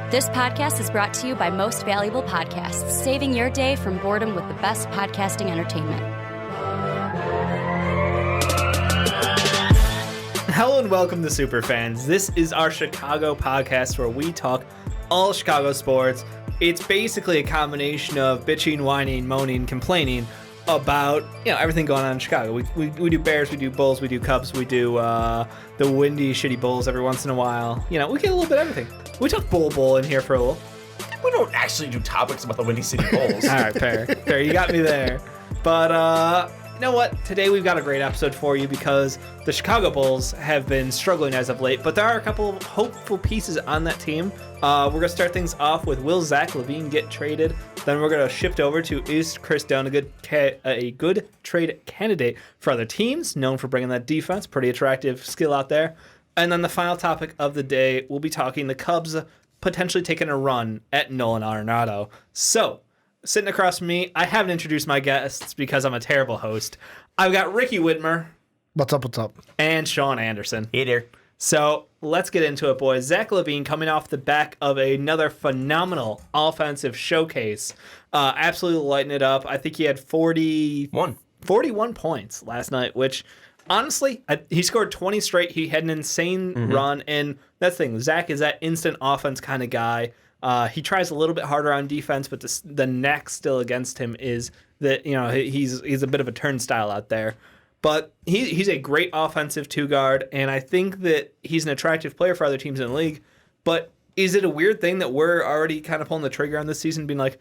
This podcast is brought to you by Most Valuable Podcasts, saving your day from boredom with the best podcasting entertainment. Hello and welcome to Superfans. This is our Chicago podcast where we talk all Chicago sports. It's basically a combination of bitching, whining, moaning, complaining about everything going on in Chicago. We do Bears, we do Bulls, we do Cubs, we do the windy, shitty Bulls every once in a while. We get a little bit of everything. We talk Bull in here for a little. We don't actually do topics about the Windy City Bulls. All right, fair. You got me there. But you know what? Today we've got a great episode for you because the Chicago Bulls have been struggling as of late, but there are a couple of hopeful pieces on that team. We're going to start things off with will Zach LaVine get traded? Then we're going to shift over to is Chris Dunn a good trade candidate for other teams, known for bringing that defense, pretty attractive skill out there. And then the final topic of the day, we'll be talking the Cubs potentially taking a run at Nolan Arenado. So, sitting across from me, I haven't introduced my guests because I'm a terrible host. I've got Ricky Widmer. What's up? And Sean Anderson. Hey there. So let's get into it, boys. Zach LaVine coming off the back of another phenomenal offensive showcase. Absolutely lighting it up. I think he had 41 points last night, which honestly, he scored 20 straight. He had an insane run. And that's the thing. Zach is that instant offense kind of guy. He tries a little bit harder on defense, but the knack still against him is that he's a bit of a turnstile out there. But he's a great offensive two-guard, and I think that he's an attractive player for other teams in the league. But is it a weird thing that we're already kind of pulling the trigger on this season, being like,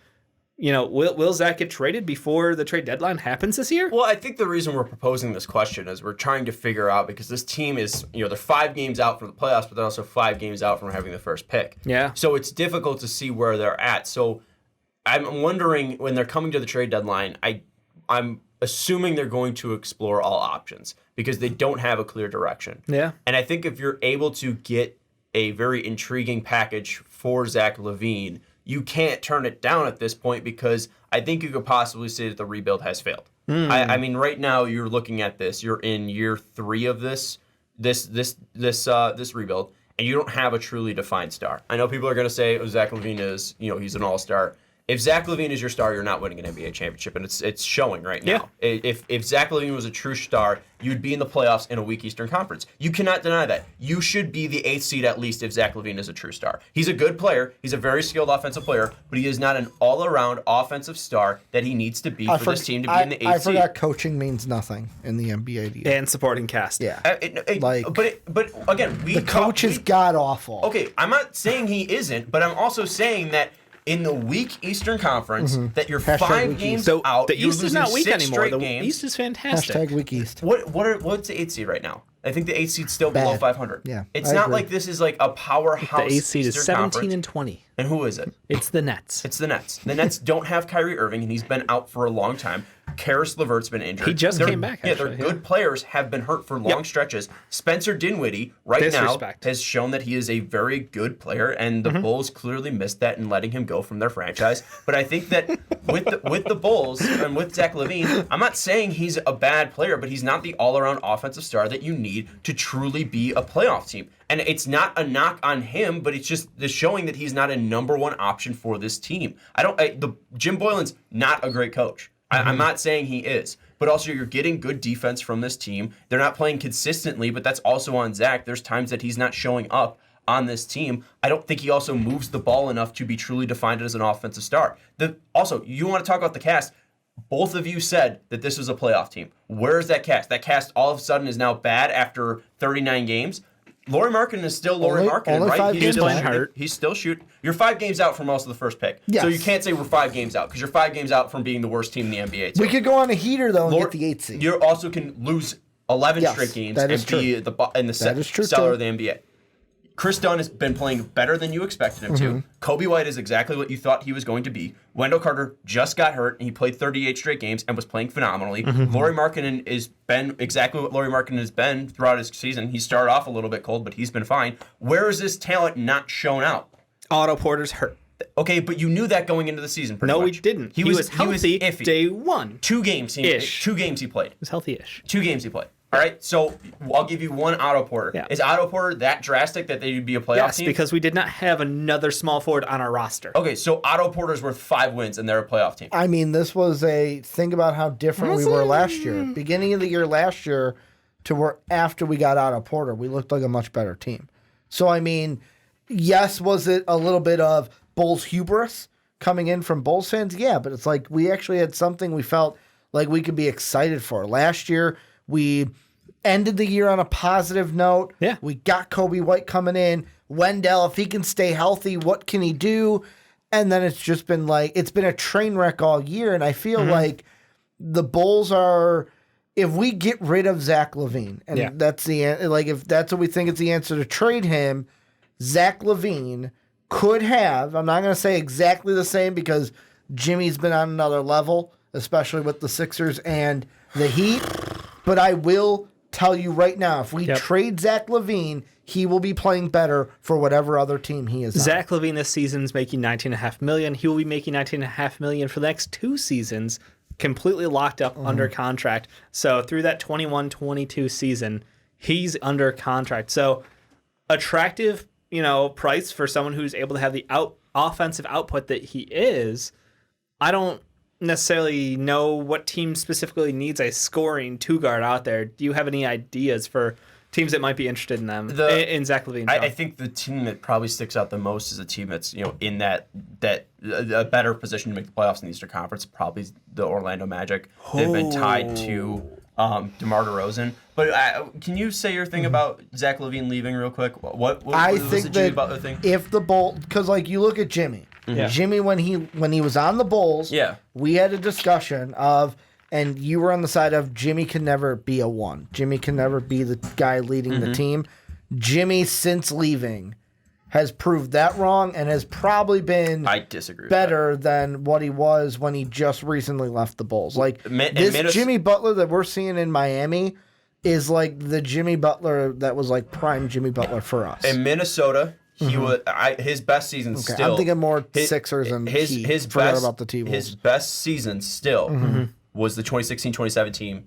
will Zach get traded before the trade deadline happens this year? Well, I think the reason we're proposing this question is we're trying to figure out, because this team is, they're 5 games out from the playoffs, but they're also 5 games out from having the first pick. Yeah. So it's difficult to see where they're at. So I'm wondering, when they're coming to the trade deadline, I'm assuming they're going to explore all options because they don't have a clear direction. Yeah. And I think if you're able to get a very intriguing package for Zach LaVine, you can't turn it down at this point because I think you could possibly say that the rebuild has failed. I mean, right now you're looking at this. You're in year 3 of this rebuild, and you don't have a truly defined star. I know people are going to say, Zach LaVine is, he's an all-star. If Zach LaVine is your star, you're not winning an NBA championship, and it's showing right now. Yeah. If Zach LaVine was a true star, you'd be in the playoffs in a weak Eastern Conference. You cannot deny that. You should be the 8th seed at least if Zach LaVine is a true star. He's a good player. He's a very skilled offensive player, but he is not an all-around offensive star that he needs to be for this team to be in the 8th seed. I forgot coaching means nothing in the NBA. And supporting cast. Yeah. But again, the coach is god-awful. Okay, I'm not saying he isn't, but I'm also saying that in the weak Eastern Conference, that you're Hashtag 5 games out. The East is not weak anymore. The games. East is fantastic. Hashtag weak East. What's the 8th seed right now? I think the 8th seed's still below 500. Yeah, it's not like this is like a powerhouse. The 8th seed is 17 and 20. And who is it? It's the Nets. It's the Nets. The Nets don't have Kyrie Irving, and he's been out for a long time. Karis LeVert's been injured. He just came back, actually. Their good players have been hurt for long stretches. Spencer Dinwiddie now has shown that he is a very good player, and the Bulls clearly missed that in letting him go from their franchise. But I think that with the Bulls and with Zach LaVine, I'm not saying he's a bad player, but he's not the all-around offensive star that you need to truly be a playoff team. And it's not a knock on him, but it's just the showing that he's not a number 1 option for this team. Jim Boylan's not a great coach. I'm not saying he is, but also you're getting good defense from this team. They're not playing consistently, but that's also on Zach. There's times that he's not showing up on this team. I don't think he also moves the ball enough to be truly defined as an offensive star. Also, you want to talk about the cast. Both of you said that this was a playoff team. Where's that cast? That cast all of a sudden is now bad after 39 games. Lauri Markkanen is still Lauri Markkanen, right? He's playing hurt. He's still shooting. You're 5 games out from most of the first pick. Yes. So you can't say we're 5 games out because you're 5 games out from being the worst team in the NBA. Too. We could go on a heater, though, and get the 8th seed. You also can lose 11 straight games and be in the cellar of the NBA. Chris Dunn has been playing better than you expected him to. Kobe White is exactly what you thought he was going to be. Wendell Carter just got hurt, and he played 38 straight games and was playing phenomenally. Lauri Markkanen has been exactly what Lauri Markkanen has been throughout his season. He started off a little bit cold, but he's been fine. Where is this talent not shown out? Otto Porter's hurt. Okay, but you knew that going into the season pretty much. No, we didn't. He was healthy iffy. day 1. 2 games. 2 games he played. He was healthy-ish. 2 games he played. All right, so I'll give you one Otto Porter. Yeah. Is Otto Porter that drastic that they'd be a playoff team? Yes, because we did not have another small forward on our roster. Okay, so Otto Porter's worth 5 wins, and they're a playoff team. I mean, this was think about how different we were last year. Beginning of the year last year to where after we got Otto Porter, we looked like a much better team. So, I mean, yes, was it a little bit of Bulls hubris coming in from Bulls fans? Yeah, but it's like we actually had something we felt like we could be excited for. Last year, we ended the year on a positive note. Yeah. We got Kobe White coming in. Wendell, if he can stay healthy, what can he do? And then it's just been it's been a train wreck all year. And I feel like the Bulls are, if we get rid of Zach LaVine, and that's if that's what we think is the answer to trade him, Zach LaVine could have, I'm not going to say exactly the same because Jimmy's been on another level, especially with the Sixers and the Heat. But I will tell you right now, if we trade Zach LaVine, he will be playing better for whatever other team he is on. Zach LaVine this season is making $19.5 million. He will be making $19.5 million for the next 2 seasons, completely locked up under contract. So through that 21-22 season, he's under contract. So attractive, price for someone who's able to have the offensive output that he is. I don't necessarily know what team specifically needs a scoring 2-guard out there. Do you have any ideas for teams that might be interested in them in Zach LaVine? I think the team that probably sticks out the most is a team that's in that a better position to make the playoffs in the Eastern Conference. Probably the Orlando Magic. They've been tied to DeMar DeRozan. But can you say your thing about Zach LaVine leaving real quick? What was the Jimmy Butler thing? If the Bulls, because you look at Jimmy. Yeah. Jimmy, when he was on the Bulls, we had a discussion of, and you were on the side of Jimmy can never be a 1. Jimmy can never be the guy leading the team. Jimmy, since leaving, has proved that wrong and has probably been better than what he was when he just recently left the Bulls. Jimmy Butler that we're seeing in Miami is like the Jimmy Butler that was like prime Jimmy Butler for us. In Minnesota, he was his best season still. I'm thinking more Sixers and his best about the T-Wolves. His best season still was the 2016-2017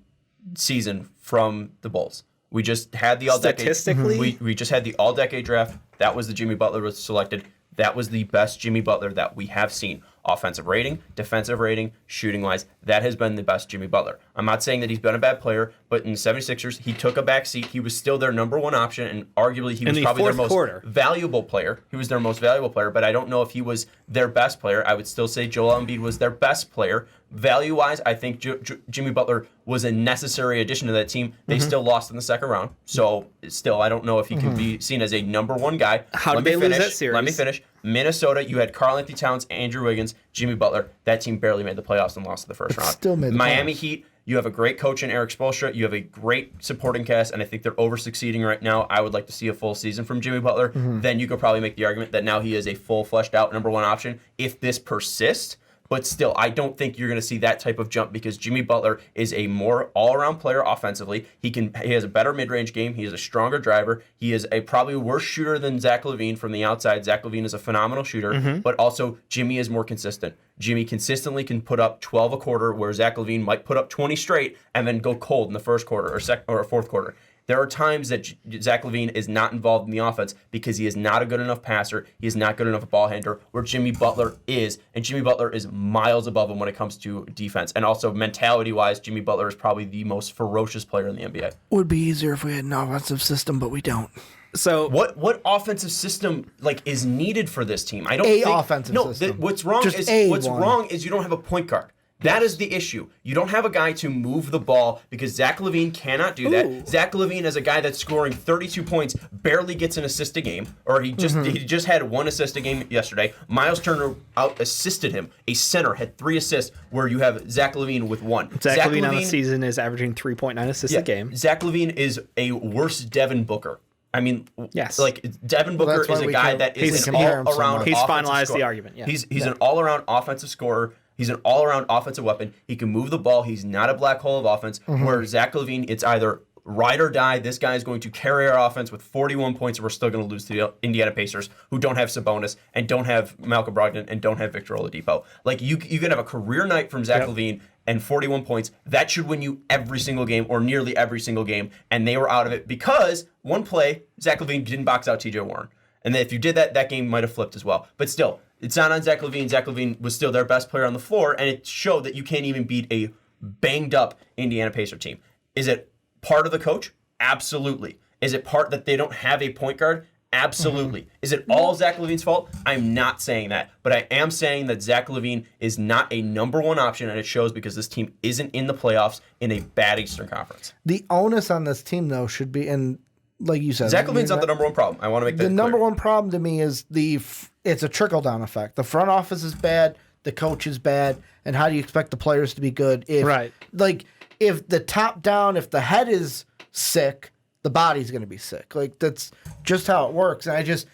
season from the Bulls. We just had the all-decade. Statistically, we just had the all-decade draft. That was the Jimmy Butler was selected. That was the best Jimmy Butler that we have seen. Offensive rating, defensive rating, shooting-wise, that has been the best Jimmy Butler. I'm not saying that he's been a bad player, but in the 76ers, he took a back seat. He was still their number 1 option, and arguably he was probably their most valuable player. He was their most valuable player, but I don't know if he was their best player. I would still say Joel Embiid was their best player. Value-wise, I think Jimmy Butler was a necessary addition to that team. They still lost in the second round, so still, I don't know if he can be seen as a number 1 guy. How did they lose that series? Let me finish. Minnesota, you had Karl-Anthony Towns, Andrew Wiggins, Jimmy Butler. That team barely made the playoffs and lost in the first round. Still made the Miami playoffs. Heat, you have a great coach in Eric Spoelstra. You have a great supporting cast, and I think they're over-succeeding right now. I would like to see a full season from Jimmy Butler. Then you could probably make the argument that now he is a full, fleshed-out number 1 option if this persists. But still, I don't think you're going to see that type of jump because Jimmy Butler is a more all-around player offensively. He has a better mid-range game. He is a stronger driver. He is a probably worse shooter than Zach LaVine from the outside. Zach LaVine is a phenomenal shooter, but also Jimmy is more consistent. Jimmy consistently can put up 12 a quarter, where Zach LaVine might put up 20 straight and then go cold in the first quarter or fourth quarter. There are times that Zach LaVine is not involved in the offense because he is not a good enough passer. He is not good enough a ball handler, where Jimmy Butler is. And Jimmy Butler is miles above him when it comes to defense. And also mentality-wise, Jimmy Butler is probably the most ferocious player in the NBA. Would be easier if we had an offensive system, but we don't. So what offensive system is needed for this team? I don't think offensive system. What's wrong is you don't have a point guard. That is the issue. You don't have a guy to move the ball because Zach LaVine cannot do that. Zach LaVine is a guy that's scoring 32 points, barely gets an assist a game, or he just had 1 assist a game yesterday. Miles Turner out-assisted him. A center had 3 assists, where you have Zach LaVine with 1. Zach LaVine on the season is averaging 3.9 assists a game. Zach LaVine is a worse Devin Booker. I mean, yes. Devin Booker is a guy that is an all-around. He's finalized the argument. Yeah. He's an all-around offensive scorer. He's an all-around offensive weapon. He can move the ball. He's not a black hole of offense. Where Zach LaVine, it's either ride or die. This guy is going to carry our offense with 41 points, and we're still going to lose to the Indiana Pacers, who don't have Sabonis and don't have Malcolm Brogdon and don't have Victor Oladipo. Like, you can have a career night from Zach LaVine and 41 points. That should win you every single game or nearly every single game, and they were out of it because one play, Zach LaVine didn't box out TJ Warren. And then if you did that, that game might have flipped as well. But still, it's not on Zach LaVine. Zach LaVine was still their best player on the floor, and it showed that you can't even beat a banged-up Indiana Pacer team. Is it part of the coach? Absolutely. Is it part that they don't have a point guard? Absolutely. Is it all Zach LaVine's fault? I'm not saying that. But I am saying that Zach LaVine is not a number one option, and it shows because this team isn't in the playoffs in a bad Eastern Conference. The onus on this team, though, should be, and like you said, Zach LaVine's not the number one problem. I want to make that clear. The number one problem to me is it's a trickle-down effect. The front office is bad, the coach is bad, and how do you expect the players to be good? If the top down, if the head is sick, the body's going to be sick. Like, that's just how it works. And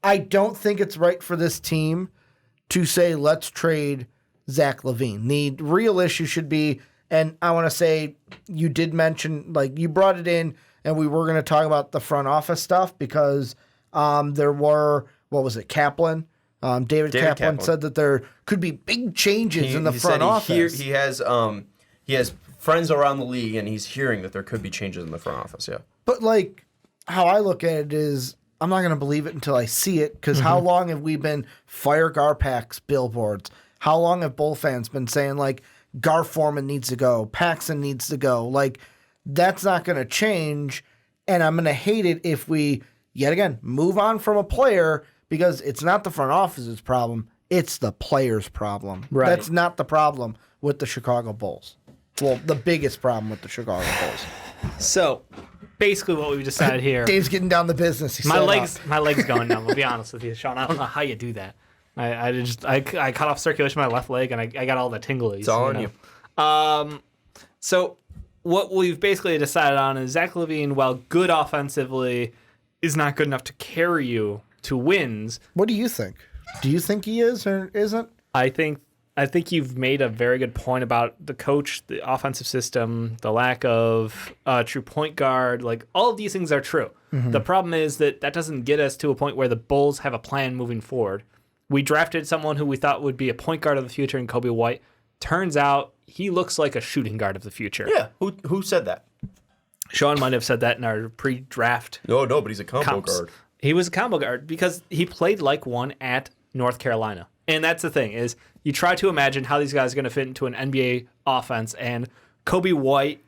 I don't think it's right for this team to say, let's trade Zach LaVine. The real issue should be, and I want to say, you did mention, like, you brought it in, and we were going to talk about the front office stuff because there were, what was it, Kaplan? David Kaplan said that there could be big changes in the front office. He has friends around the league, and he's hearing that there could be changes in the front office, yeah. But, like, how I look at it is I'm not going to believe it until I see it, because how long have we been fire Garpax billboards? How long have Bull fans been saying, like, Gar Forman needs to go, Paxson needs to go? Like, that's not going to change, and I'm going to hate it if we, yet again, move on from a player, because it's not the front office's problem, it's the player's problem. Right. That's not the problem with the Chicago Bulls. Well, the biggest problem with the Chicago Bulls. So, basically what we decided here. Dave's getting down the business. My legs going numb. I'll be honest with you, Sean. I don't know how you do that. I cut off circulation in my left leg, and I got all the tinglies. It's all on you. So what we've basically decided on is Zach LaVine, while good offensively, is not good enough to carry you to wins. What do you think? Do you think he is or isn't? I think you've made a very good point about the coach, the offensive system, the lack of true point guard. Like, all of these things are true. The problem is that doesn't get us to a point where the Bulls have a plan moving forward. We drafted someone who we thought would be a point guard of the future in Kobe White. Turns out he looks like a shooting guard of the future. Yeah, who said that? Sean might have said that in our pre-draft. No, but he's a combo guard. He was a combo guard because he played like one at North Carolina. And that's the thing, is you try to imagine how these guys are going to fit into an NBA offense, and Kobe White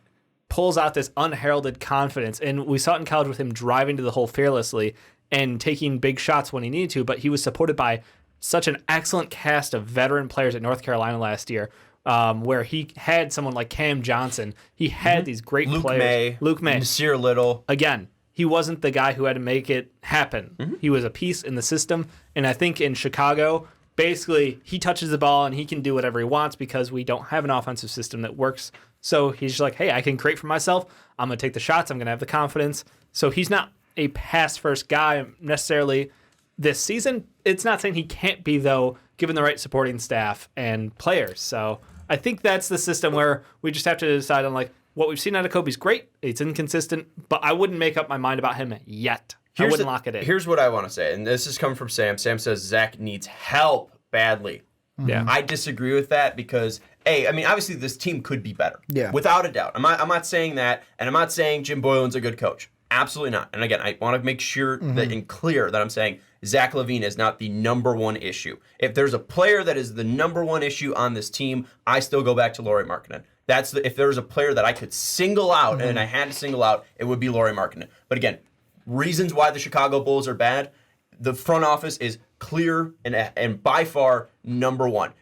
pulls out this unheralded confidence. And we saw it in college with him driving to the hole fearlessly and taking big shots when he needed to, but he was supported by such an excellent cast of veteran players at North Carolina last year, where he had someone like Cam Johnson. He had these great players. Luke May. Nasir Little. Again, he wasn't the guy who had to make it happen. He was a piece in the system. And I think in Chicago, basically, he touches the ball and he can do whatever he wants because we don't have an offensive system that works. So he's just like, hey, I can create for myself. I'm going to take the shots. I'm going to have the confidence. So he's not a pass-first guy necessarily this season. It's not saying he can't be, though, given the right supporting staff and players. So I think that's the system where we just have to decide on, like, what we've seen out of Kobe's great. It's inconsistent, but I wouldn't make up my mind about him yet. I wouldn't lock it in. Here's what I want to say, and this is coming from Sam. Sam says Zach needs help badly. Yeah, I disagree with that because, I mean, obviously this team could be better. Yeah, without a doubt. I'm not saying that, and I'm not saying Jim Boylan's a good coach. Absolutely not. And again, I want to make sure that and clear that I'm saying Zach LaVine is not the number one issue. If there's a player that is the number one issue on this team, I still go back to Lauri Markkanen. If there was a player that I could single out and I had to single out, it would be Lauri Markkanen. But again, reasons why the Chicago Bulls are bad, the front office is clear and by far number one.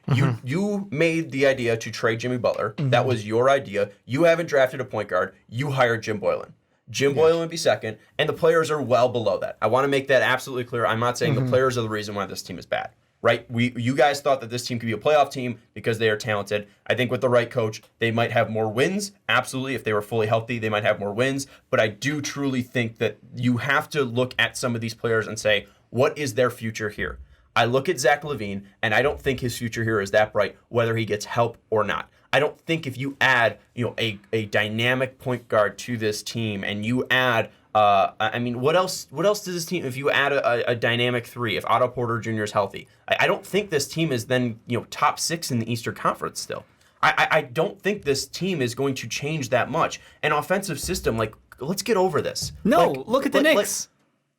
You made the idea to trade Jimmy Butler. That was your idea. You haven't drafted a point guard. You hired Jim Boylan. Jim Boylan would be second, and the players are well below that. I want to make that absolutely clear. I'm not saying the players are the reason why this team is bad, right? You guys thought that this team could be a playoff team because they are talented. I think with the right coach, they might have more wins. Absolutely. If they were fully healthy, they might have more wins. But I do truly think that you have to look at some of these players and say, what is their future here? I look at Zach LaVine, and I don't think his future here is that bright, whether he gets help or not. I don't think if you add, a dynamic point guard to this team and you add, what else does this team, if you add a dynamic 3, if Otto Porter Jr. is healthy, I don't think this team is then, top 6 in the Eastern Conference still. I don't think this team is going to change that much. An offensive system, let's get over this. No, look at the Knicks.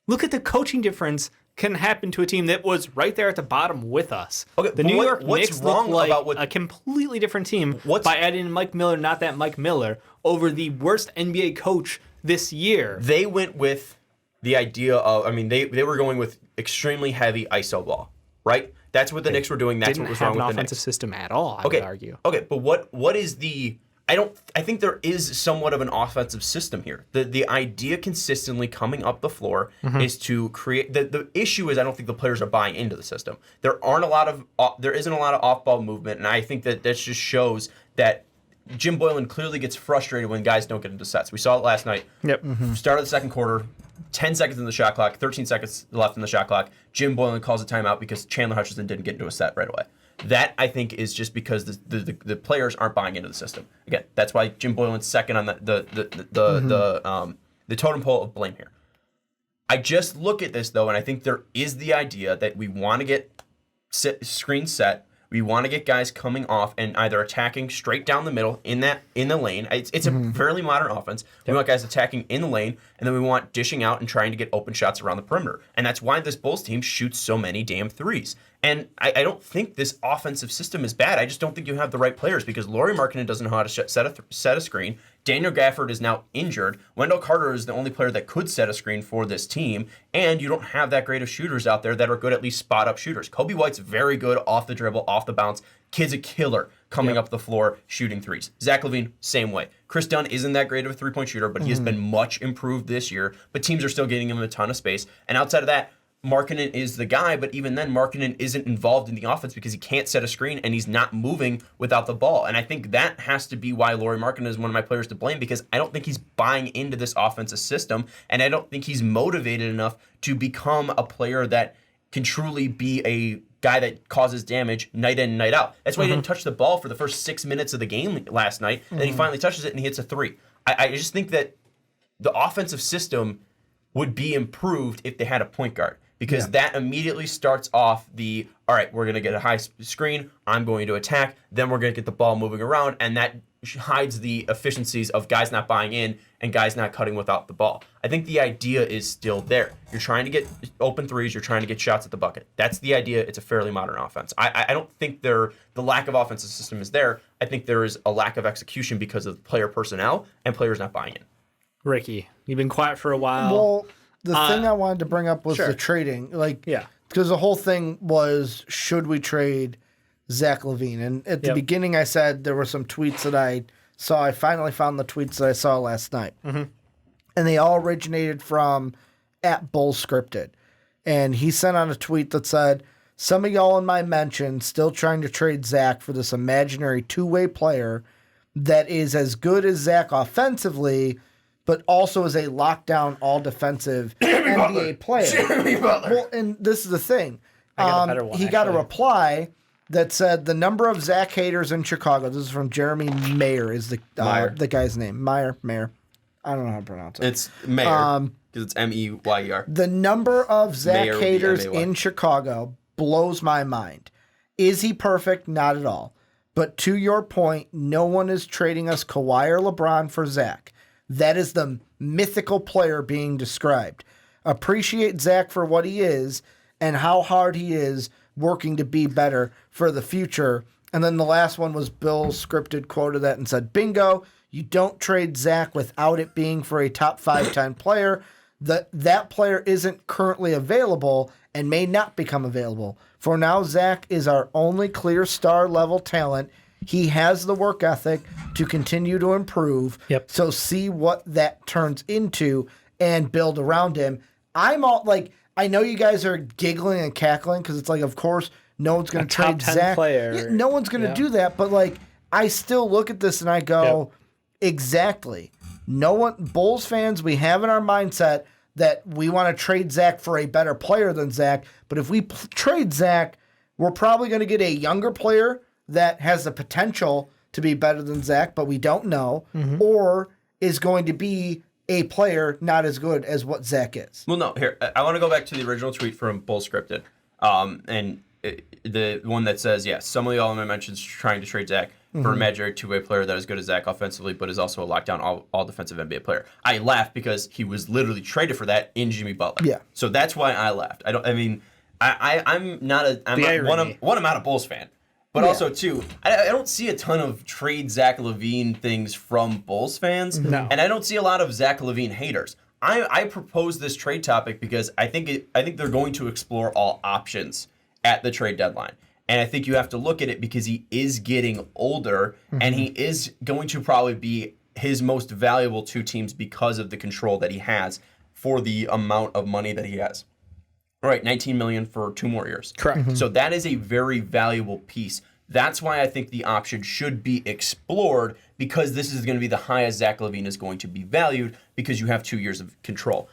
Look at the coaching difference can happen to a team that was right there at the bottom with us. Okay, the New York Knicks look like a completely different team by adding Mike Miller, not that Mike Miller, over the worst NBA coach this year. They went with the idea of, they were going with extremely heavy ISO ball, right? That's what the Knicks were doing. That's what was wrong with the Knicks. Didn't have an offensive system at all, I would argue. Okay, but what is the... I think there is somewhat of an offensive system here. The idea consistently coming up the floor is to create... The issue is I don't think the players are buying into the system. There isn't a lot of off-ball movement, and I think that just shows that Jim Boylen clearly gets frustrated when guys don't get into sets. We saw it last night. Yep. Start of the second quarter, 10 seconds in the shot clock, 13 seconds left in the shot clock. Jim Boylen calls a timeout because Chandler Hutchison didn't get into a set right away. That, I think, is just because the players aren't buying into the system. Again, that's why Jim Boylen's second on the totem pole of blame here. I just look at this, though, and I think there is the idea that we want to get screen set. We want to get guys coming off and either attacking straight down the middle in the lane. It's a fairly modern offense. We want guys attacking in the lane, and then we want dishing out and trying to get open shots around the perimeter. And that's why this Bulls team shoots so many damn threes. And I don't think this offensive system is bad. I just don't think you have the right players because Lauri Markkanen doesn't know how to set a screen. Daniel Gafford is now injured. Wendell Carter is the only player that could set a screen for this team. And you don't have that great of shooters out there that are good at least spot-up shooters. Kobe White's very good off the dribble, off the bounce. Kid's a killer coming up the floor, shooting threes. Zach LaVine, same way. Chris Dunn isn't that great of a three-point shooter, but he has been much improved this year. But teams are still getting him a ton of space. And outside of that, Markkanen is the guy, but even then, Markkanen isn't involved in the offense because he can't set a screen and he's not moving without the ball. And I think that has to be why Lauri Markkanen is one of my players to blame because I don't think he's buying into this offensive system, and I don't think he's motivated enough to become a player that can truly be a guy that causes damage night in and night out. That's why he didn't touch the ball for the first 6 minutes of the game last night, and then he finally touches it and he hits a three. I just think that the offensive system would be improved if they had a point guard. Because that immediately starts off all right, we're going to get a high screen, I'm going to attack, then we're going to get the ball moving around, and that hides the efficiencies of guys not buying in and guys not cutting without the ball. I think the idea is still there. You're trying to get open threes, you're trying to get shots at the bucket. That's the idea. It's a fairly modern offense. I don't think the lack of offensive system is there. I think there is a lack of execution because of player personnel and players not buying in. Ricky, you've been quiet for a while. Well, the thing I wanted to bring up was the trading. Because the whole thing was, should we trade Zach LaVine? And at the beginning, I said there were some tweets that I saw. I finally found the tweets that I saw last night. And they all originated from @BullScripted. And he sent out a tweet that said, some of y'all in my mention still trying to trade Zach for this imaginary two-way player that is as good as Zach offensively, but also as a lockdown, all-defensive NBA player. Jimmy Butler. Well, and this is the thing. I got a better one, he got a reply that said the number of Zach haters in Chicago. This is from Jeremy Mayer, is the guy's name. Mayer. I don't know how to pronounce it. It's Mayer, because it's Meyer. The number of Zach haters in Chicago blows my mind. Is he perfect? Not at all. But to your point, no one is trading us Kawhi or LeBron for Zach. That is the mythical player being described. Appreciate Zach for what he is and how hard he is working to be better for the future. And then the last one was Bill Scripted quoted that and said, bingo, you don't trade Zach without it being for a top 5-time player. That player isn't currently available and may not become available. For now, Zach is our only clear star level talent. He has the work ethic to continue to improve. So see what that turns into and build around him. I'm all I know you guys are giggling and cackling because it's of course, no one's going to trade Zach. Player. No one's going to do that. But I still look at this and I go, exactly. No one, Bulls fans, we have in our mindset that we want to trade Zach for a better player than Zach. But if we trade Zach, we're probably going to get a younger player that has the potential to be better than Zach, but we don't know, or is going to be a player not as good as what Zach is. Well, no, here, I want to go back to the original tweet from Bull Scripted. The one that says, yes, some of the element mentions trying to trade Zach for a imaginary two-way player that is good as Zach offensively, but is also a lockdown all defensive NBA player. I laughed because he was literally traded for that in Jimmy Butler. Yeah. So that's why I laughed. I'm not a Bulls fan. But also, too, I don't see a ton of trade Zach LaVine things from Bulls fans. No. And I don't see a lot of Zach LaVine haters. I propose this trade topic because I think they're going to explore all options at the trade deadline. And I think you have to look at it because he is getting older, and he is going to probably be his most valuable to teams because of the control that he has for the amount of money that he has. Right, $19 million for 2 more years. Correct. So that is a very valuable piece. That's why I think the option should be explored, because this is going to be the highest Zach LaVine is going to be valued because you have 2 years of control.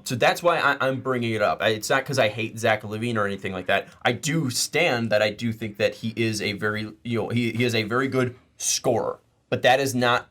So that's why I'm bringing it up. It's not because I hate Zach LaVine or anything like that. I do stand that I do think that he is a very he is a very good scorer, but that is not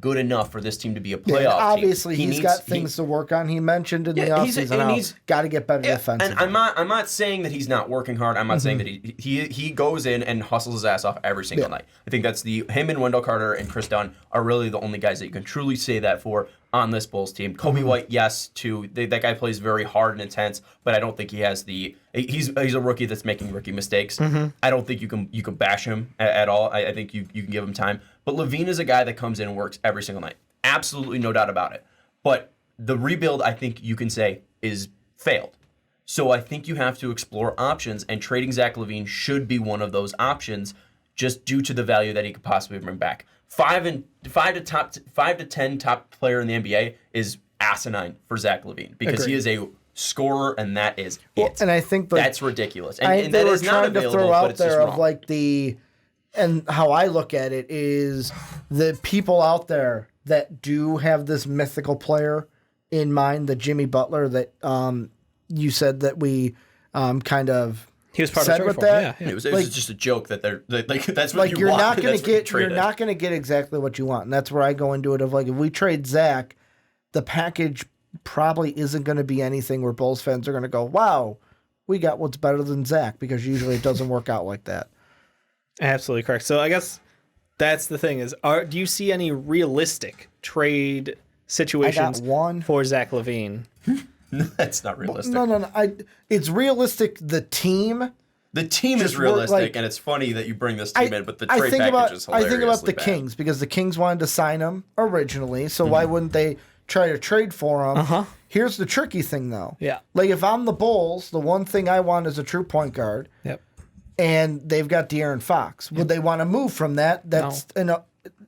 good enough for this team to be a playoff team. Obviously, he's got things to work on. He mentioned in the offseason he's got to get better defensively. And I'm not saying that he's not working hard. I'm not saying that he goes in and hustles his ass off every single night. I think that's him and Wendell Carter and Chris Dunn are really the only guys that you can truly say that for on this Bulls team. Kobe White, yes, too. That guy plays very hard and intense, but I don't think he has he's a rookie that's making rookie mistakes. I don't think you can bash him at all. I think you can give him time. But LaVine is a guy that comes in and works every single night. Absolutely no doubt about it. But the rebuild, I think you can say, is failed. So I think you have to explore options, and trading Zach LaVine should be one of those options, just due to the value that he could possibly bring back. 5 to 10 top player in the NBA is asinine for Zach LaVine, because he is a scorer, and that is it. And I think that's ridiculous. And that they were is not trying to available, throw but out it's just there of wrong. like and how I look at it is the people out there that do have this mythical player in mind, the Jimmy Butler that you said that we kind of he was part said of with the that. Yeah. It was just a joke that they're like that's what you you're want. not going to get you're not going to get exactly what you want, and that's where I go into it of like, if we trade Zach, the package probably isn't going to be anything where Bulls fans are going to go, wow, we got what's better than Zach, because usually it doesn't work out like that. Absolutely correct. So I guess that's the thing is, do you see any realistic trade situations for Zach LaVine? That's not realistic. No. It's realistic. The team is realistic, and it's funny that you bring this team in, but the trade package is hilariously I think about the bad. Kings, because the Kings wanted to sign him originally, so why wouldn't they try to trade for him? Here's the tricky thing, though. Yeah. Like, if I'm the Bulls, the one thing I want is a true point guard. Yep. And they've got De'Aaron Fox. Would they want to move from that? That's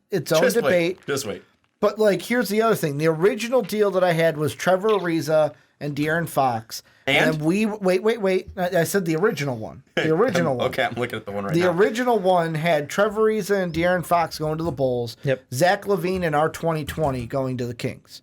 its own debate. Just wait. But, like, here's the other thing. The original deal that I had was Trevor Ariza and De'Aaron Fox. And we... Wait. I said the original one. The original one. Okay, I'm looking at the one right now. now. The original one had Trevor Ariza and De'Aaron Fox going to the Bulls. Yep. Zach LaVine and our 2020 going to the Kings.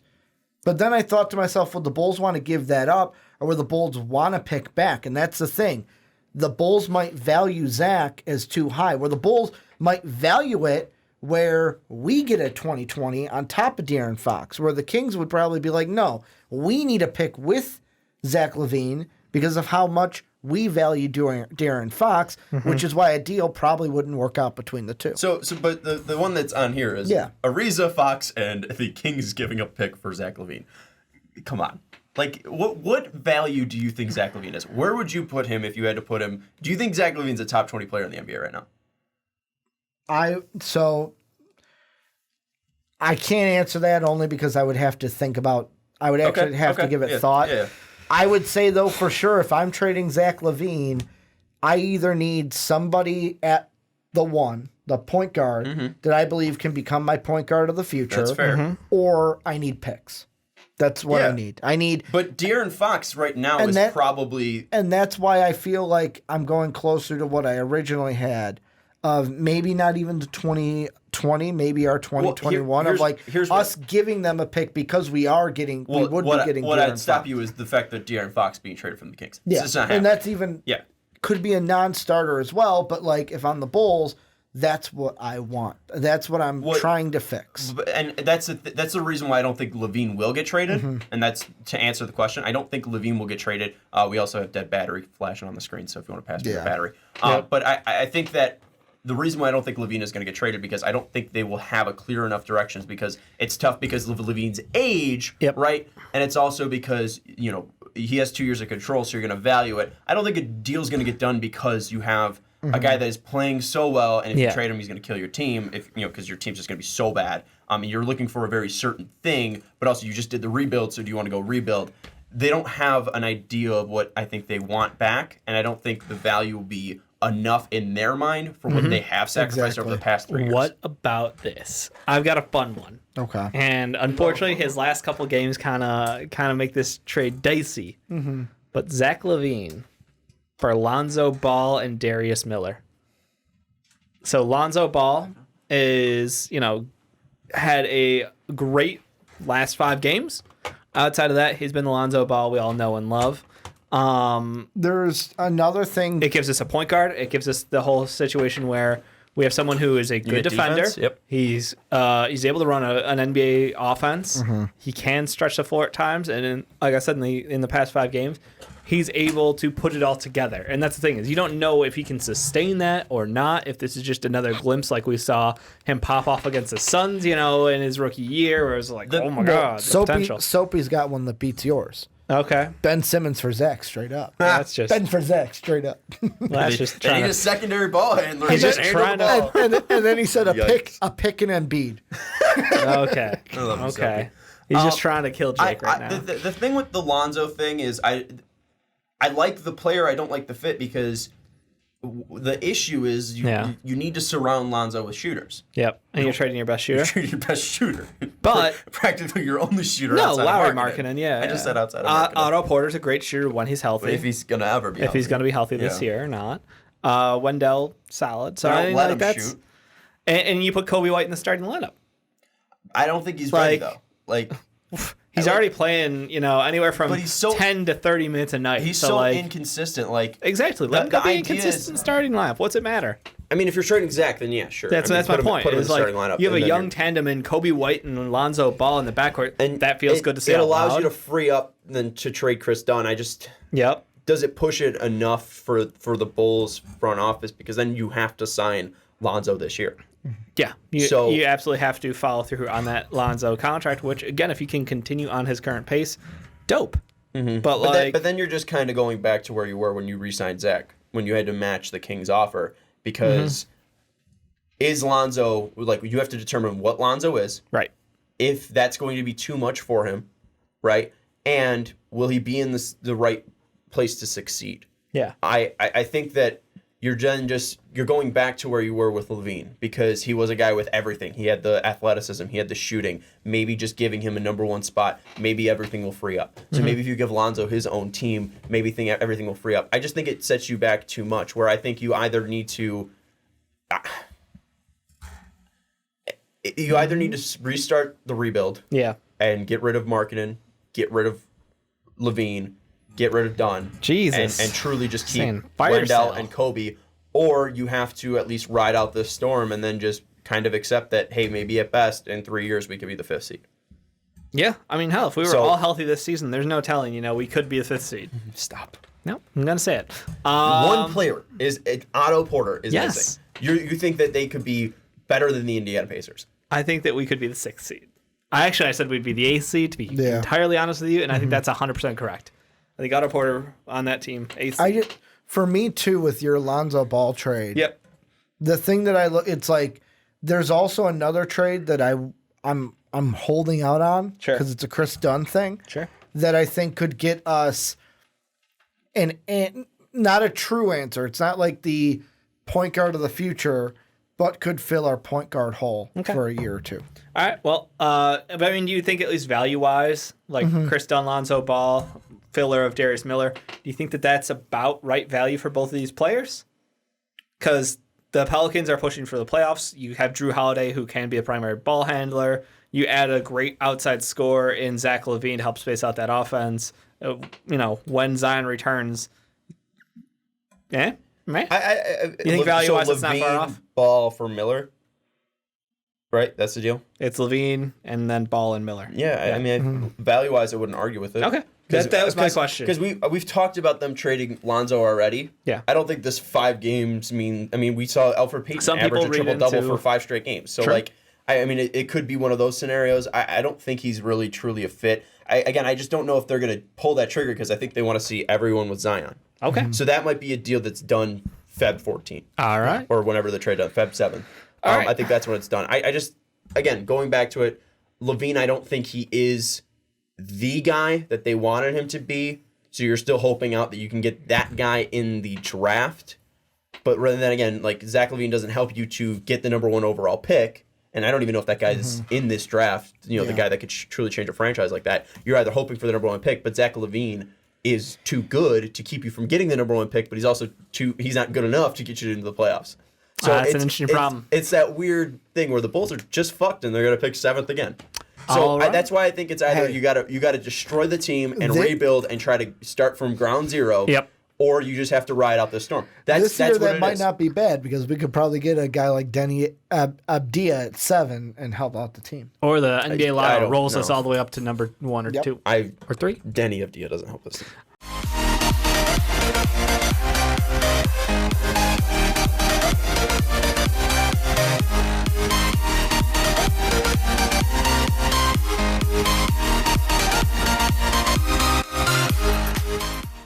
But then I thought to myself, would the Bulls want to give that up, or would the Bulls want to pick back? And that's the thing. The Bulls might value Zach as too high, where the Bulls might value it where we get a 2020 on top of De'Aaron Fox, where the Kings would probably be like, no, we need a pick with Zach LaVine because of how much we value De'Aaron Fox, which is why a deal probably wouldn't work out between the two. But the one that's on here is Ariza, Fox, and the Kings giving up pick for Zach LaVine. Come on. Like, what value do you think Zach LaVine is? Where would you put him if you had to put him? Do you think Zach LaVine's a top 20 player in the NBA right now? I can't answer that, only because I would have to think about. I would actually have to give it thought. Yeah. I would say, though, for sure, if I'm trading Zach LaVine, I either need somebody at the point guard that I believe can become my point guard of the future. That's fair. Or I need picks. That's what I need. But De'Aaron Fox right now is probably... And that's why I feel like I'm going closer to what I originally had, of maybe not even the 2020, maybe our 2021, of like us giving them a pick, because we are getting... we would be getting what De'Aaron I'd stop Fox. you is the fact that De'Aaron Fox being traded from the Kings. Yeah, It's just not and happening. that's even... Yeah. Could be a non-starter as well, but like if I'm the Bulls, That's what I want. That's what I'm trying to fix. And that's the reason why I don't think LaVine will get traded. And that's to answer the question. I don't think LaVine will get traded. We also have dead battery flashing on the screen, so if you want to pass me the battery. But I think that the reason why I don't think LaVine is going to get traded because I don't think they will have a clear enough directions because it's tough because of LaVine's age, right? And it's also because, he has 2 years of control, so you're going to value it. I don't think a deal's going to get done because you have a guy that is playing so well, and if you trade him, he's going to kill your team. Because your team's just going to be so bad. You're looking for a very certain thing, but also you just did the rebuild, so do you want to go rebuild? They don't have an idea of what I think they want back, and I don't think the value will be enough in their mind for what they have sacrificed over the past 3 years. What about this? I've got a fun one. Okay. And unfortunately, his last couple games kind of make this trade dicey. But Zach LaVine for Lonzo Ball and Darius Miller. So Lonzo Ball is, had a great last 5 games. Outside of that, he's been the Lonzo Ball we all know and love. There's another thing. It gives us a point guard. It gives us the whole situation where we have someone who is a good defender. Defense? Yep. He's able to run an NBA offense. He can stretch the floor at times, and like I said in the past 5 games, he's able to put it all together. And that's the thing is you don't know if he can sustain that or not. If this is just another glimpse like we saw him pop off against the Suns, in his rookie year, where it was like, oh my god, the potential. Soapy's got one that beats yours. Okay. Ben Simmons for Zach, straight up. That's just Ben for Zach, straight up. That's just they trying need to, a secondary ball handler. He's just trying to. And then he said a pick and Embiid. Okay. Okay. He's just trying to kill Jake right now. The thing with the Lonzo thing is I like the player. I don't like the fit because the issue is you need to surround Lonzo with shooters. Yep. And you're trading your best shooter? You're trading your best shooter. But practically your only shooter outside Lauri of Markkanen, yeah. I just said outside of Markkanen. Otto Porter's a great shooter when he's healthy. But if he's going to ever be healthy. If he's going to be healthy this year or not. Wendell, solid. So I don't let him that's, shoot. And you put Kobe White in the starting lineup. I don't think he's ready, though. He's already playing, anywhere from but he's so, 10 to 30 minutes a night. He's so inconsistent. Exactly. Let him be inconsistent starting lineup. What's it matter? I mean, if you're trading Zach, then yeah, sure. That's my point. Put him in the starting lineup. You have a young tandem in Kobe White and Lonzo Ball in the backcourt, and that feels good to see. It allows you to free up then to trade Chris Dunn. Does it push it enough for the Bulls front office? Because then you have to sign Lonzo this year. Yeah, you absolutely have to follow through on that Lonzo contract, which, again, if you can continue on his current pace, dope. But then you're just kind of going back to where you were when you re-signed Zach, when you had to match the Kings' offer, because is Lonzo, you have to determine what Lonzo is. Right. If that's going to be too much for him, right? And will he be in the right place to succeed? Yeah. I think that you're going back to where you were with LaVine because he was a guy with everything. He had the athleticism, he had the shooting. Maybe just giving him a number 1 spot, maybe everything will free up. So maybe if you give Lonzo his own team, maybe everything will free up. I just think it sets you back too much. Where I think you either need to restart the rebuild, and get rid of Markkanen, get rid of LaVine, get rid of Dunn, and truly just keep Wendell and Kobe, or you have to at least ride out this storm and then just kind of accept that, hey, maybe at best in 3 years we could be the 5th seed. Yeah, I mean, hell, if we were all healthy this season, there's no telling, we could be the 5th seed. Stop. No, I'm going to say it. One player is Otto Porter is missing. You think that they could be better than the Indiana Pacers? I think that we could be the 6th seed. I said we'd be the 8th seed, to be entirely honest with you, and I think that's 100% correct. I think Otto Porter on that team, 8th seed. For me, too, with your Lonzo Ball trade, the thing that I look, it's like there's also another trade that I'm holding out on because it's a Chris Dunn thing that I think could get us an not a true answer. It's not like the point guard of the future, but could fill our point guard hole for a year or two. All right. Well, do you think at least value-wise, Chris Dunn, Lonzo Ball, filler of Darius Miller, do you think that that's about right value for both of these players? Because the Pelicans are pushing for the playoffs. You have Drew Holiday, who can be a primary ball handler. You add a great outside scorer in Zach LaVine to help space out that offense. When Zion returns, Right? You think value-wise it's not far off? Ball for Miller, right? That's the deal. It's LaVine and then Ball and Miller. Yeah. I mean, value-wise, I wouldn't argue with it. Okay. That was my question. Because we've talked about them trading Lonzo already. Yeah. I don't think this 5 games we saw Elfrid Payton average a triple-double for 5 straight games. So, it could be one of those scenarios. I don't think he's really, truly a fit. I just don't know if they're going to pull that trigger because I think they want to see everyone with Zion. Okay. So that might be a deal that's done Feb 14. All right. Or whenever the trade done, Feb 7. All right. I think that's when it's done. I just, again, going back to it, LaVine, I don't think he is the guy that they wanted him to be. So you're still hoping out that you can get that guy in the draft. But rather than, again, like Zach LaVine doesn't help you to get the number 1 overall pick. And I don't even know if that guy is in this draft, the guy that could truly change a franchise like that. You're either hoping for the number 1 pick, but Zach LaVine is too good to keep you from getting the number 1 pick, but he's not good enough to get you into the playoffs. So that's an interesting problem. It's that weird thing where the Bulls are just fucked and they're going to pick 7th again. So that's why I think it's either you got to destroy the team and rebuild and try to start from ground zero. Yep. Or you just have to ride out the storm. This year that might not be bad because we could probably get a guy like Denny Abdia at 7 and help out the team. Or the NBA lottery rolls us all the way up to number 1 or 2 or 3. Denny Abdia doesn't help us.